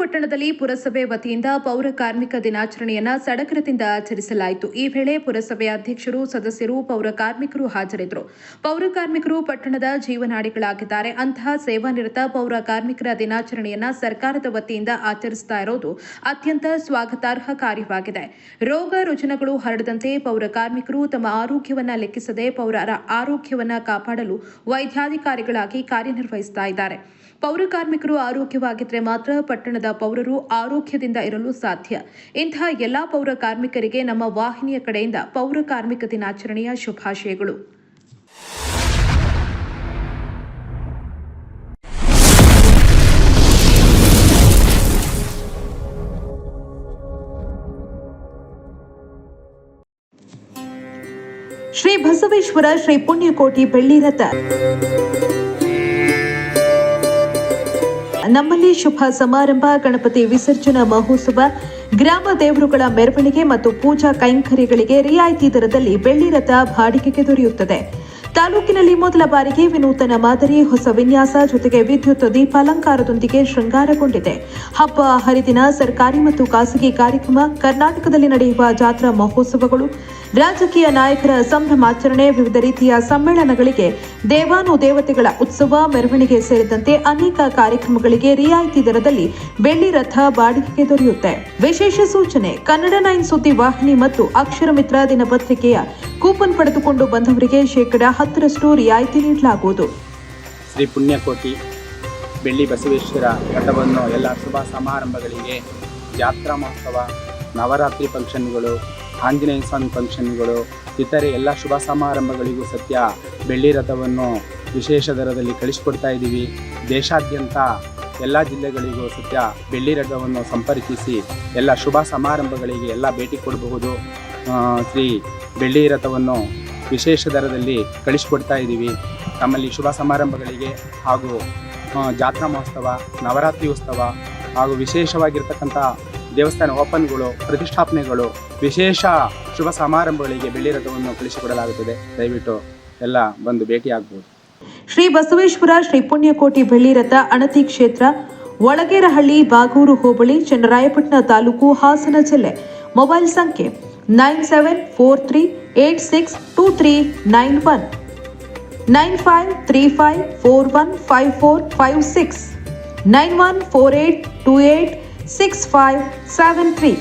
ಪಟ್ಟಣದಲ್ಲಿ ಪುರಸಭೆ ವತಿಯಿಂದ ಪೌರ ಕಾರ್ಮಿಕ ದಿನಾಚರಣೆಯನ್ನು ಸಡಗರದಿಂದ ಆಚರಿಸಲಾಯಿತು. ಈ ವೇಳೆ ಪುರಸಭೆಯ ಅಧ್ಯಕ್ಷರು, ಸದಸ್ಯರು, ಪೌರ ಕಾರ್ಮಿಕರು ಹಾಜರಿದ್ದರು. ಪೌರ ಕಾರ್ಮಿಕರು ಪಟ್ಟಣದ ಜೀವನಾಡಿಗಳಾಗಿದ್ದಾರೆ. ಅಂತಹ ಸೇವಾನಿರತ ಪೌರ ಕಾರ್ಮಿಕರ ದಿನಾಚರಣೆಯನ್ನು ಸರ್ಕಾರದ ವತಿಯಿಂದ ಆಚರಿಸ್ತಾ ಇರೋದು ಅತ್ಯಂತ ಸ್ವಾಗತಾರ್ಹ ಕಾರ್ಯವಾಗಿದೆ. ರೋಗ ರುಜಿನಗಳು ಹರಡದಂತೆ ಪೌರ ಕಾರ್ಮಿಕರು ತಮ್ಮ ಆರೋಗ್ಯವನ್ನು ಲೆಕ್ಕಿಸದೆ ಪೌರರ ಆರೋಗ್ಯವನ್ನು ಕಾಪಾಡಲು ವೈದ್ಯಾಧಿಕಾರಿಗಳಾಗಿ ಕಾರ್ಯನಿರ್ವಹಿಸ್ತಾ ಇದ್ದಾರೆ. ಪೌರ ಕಾರ್ಮಿಕರು ಆರೋಗ್ಯವಾಗಿದ್ದರೆ ಮಾತ್ರ ಪಟ್ಟಣದ ಪೌರರು ಆರೋಗ್ಯದಿಂದ ಇರಲು ಸಾಧ್ಯ. ಇಂತಹ ಎಲ್ಲಾ ಪೌರ ಕಾರ್ಮಿಕರಿಗೆ ನಮ್ಮ ವಾಹಿನಿಯ ಕಡೆಯಿಂದ ಪೌರ ಕಾರ್ಮಿಕ ದಿನಾಚರಣೆಯ ಶುಭಾಶಯಗಳು. ಶ್ರೀ ಬಸವೇಶ್ವರ ಶ್ರೀ ಪುಣ್ಯಕೋಟಿ ಬೆಳ್ಳಿರಥ ನಮ್ಮಲ್ಲಿ ಶುಭ ಸಮಾರಂಭ, ಗಣಪತಿ ವಿಸರ್ಜನಾ ಮಹೋತ್ಸವ, ಗ್ರಾಮ ದೇವರುಗಳ ಮೆರವಣಿಗೆ ಮತ್ತು ಪೂಜಾ ಕೈಂಕರ್ಯಗಳಿಗೆ ರಿಯಾಯಿತಿ ದರದಲ್ಲಿ ಬೆಳ್ಳಿ ರಥ ಬಾಡಿಗೆಗೆ ದೊರೆಯುತ್ತದೆ. ತಾಲೂಕಿನಲ್ಲಿ ಮೊದಲ ಬಾರಿಗೆ ವಿನೂತನ ಮಾದರಿ ಹೊಸ ವಿನ್ಯಾಸ ಜೊತೆಗೆ ವಿದ್ಯುತ್ ದೀಪಾಲಂಕಾರದೊಂದಿಗೆ ಶೃಂಗಾರಗೊಂಡಿದೆ. ಹಬ್ಬ ಹರಿದಿನ, ಸರ್ಕಾರಿ ಮತ್ತು ಖಾಸಗಿ ಕಾರ್ಯಕ್ರಮ, ಕರ್ನಾಟಕದಲ್ಲಿ ನಡೆಯುವ ಜಾತ್ರಾ ಮಹೋತ್ಸವಗಳು, ರಾಜಕೀಯ ನಾಯಕರ ಸಂಭ್ರಮಾಚರಣೆ, ವಿವಿಧ ರೀತಿಯ ಸಮ್ಮೇಳನಗಳಿಗೆ, ದೇವಾನುದೇವತೆಗಳ ಉತ್ಸವ, ಮೆರವಣಿಗೆ ಸೇರಿದಂತೆ ಅನೇಕ ಕಾರ್ಯಕ್ರಮಗಳಿಗೆ ರಿಯಾಯಿತಿ ದರದಲ್ಲಿ ಬೆಳ್ಳಿ ರಥ ಬಾಡಿಗೆಗೆ ದೊರೆಯುತ್ತೆ. ವಿಶೇಷ ಸೂಚನೆ: ಕನ್ನಡ 9 ಸುದ್ದಿ ವಾಹಿನಿ ಮತ್ತು ಅಕ್ಷರ ಮಿತ್ರ ದಿನಪತ್ರಿಕೆಯ ಕೂಪನ್ ಪಡೆದುಕೊಂಡು ಬಂದವರಿಗೆ 10% ರಿಯಾಯಿತಿ ನೀಡಲಾಗುವುದು. ಶ್ರೀ ಪುಣ್ಯಕೋಟಿ ಬೆಳ್ಳಿ ಬಸವೇಶ್ವರ ರಥವನ್ನು ಎಲ್ಲ ಶುಭ ಸಮಾರಂಭಗಳಿಗೆ, ಜಾತ್ರಾ ಮಹೋತ್ಸವ, ನವರಾತ್ರಿ ಫಂಕ್ಷನ್ಗಳು, ಆಂಜನೇಯ ಸ್ವಾಮಿ ಫಂಕ್ಷನ್ಗಳು, ಇತರೆ ಎಲ್ಲ ಶುಭ ಸಮಾರಂಭಗಳಿಗೂ ಸತ್ಯ ಬೆಳ್ಳಿ ರಥವನ್ನು ವಿಶೇಷ ದರದಲ್ಲಿ ಕಳಿಸಿಕೊಡ್ತಾ ಇದ್ದೀವಿ. ದೇಶಾದ್ಯಂತ ಎಲ್ಲ ಜಿಲ್ಲೆಗಳಿಗೂ ಸತ್ಯ ಬೆಳ್ಳಿ ರಥವನ್ನು ಸಂಪರ್ಕಿಸಿ ಎಲ್ಲ ಶುಭ ಸಮಾರಂಭಗಳಿಗೆ ಎಲ್ಲ ಭೇಟಿ ಕೊಡಬಹುದು. ಶ್ರೀ ಬೆಳ್ಳಿ ರಥವನ್ನು ವಿಶೇಷ ದರದಲ್ಲಿ ಕಳಿಸಿಕೊಡ್ತಾ ಇದ್ದೀವಿ. ನಮ್ಮಲ್ಲಿ ಶುಭ ಸಮಾರಂಭಗಳಿಗೆ ಹಾಗೂ ಜಾತ್ರಾ ಮಹೋತ್ಸವ, ನವರಾತ್ರಿ ಉತ್ಸವ ಹಾಗೂ ವಿಶೇಷವಾಗಿರ್ತಕ್ಕಂಥ ದೇವಸ್ಥಾನ ಓಪನ್ಗಳು, ಪ್ರತಿಷ್ಠಾಪನೆಗಳು, ವಿಶೇಷ ಶುಭ ಸಮಾರಂಭಗಳಿಗೆ ಬೆಳ್ಳಿ ರಥವನ್ನು ಕಳಿಸಿಕೊಡಲಾಗುತ್ತದೆ. ದಯವಿಟ್ಟು ಎಲ್ಲ ಬಂದು ಭೇಟಿಯಾಗಬಹುದು. ಶ್ರೀ ಬಸವೇಶ್ವರ ಶ್ರೀ ಪುಣ್ಯಕೋಟಿ ಬೆಳ್ಳಿ ರಥ ಅಣತಿ ಕ್ಷೇತ್ರ, ಒಳಗೇರಹಳ್ಳಿ, ಬಾಗೂರು ಹೋಬಳಿ, ಚನ್ನರಾಯಪಟ್ಟಣ ತಾಲೂಕು, ಹಾಸನ ಜಿಲ್ಲೆ. ಮೊಬೈಲ್ ಸಂಖ್ಯೆ 9743862391 9535415456 9148286573.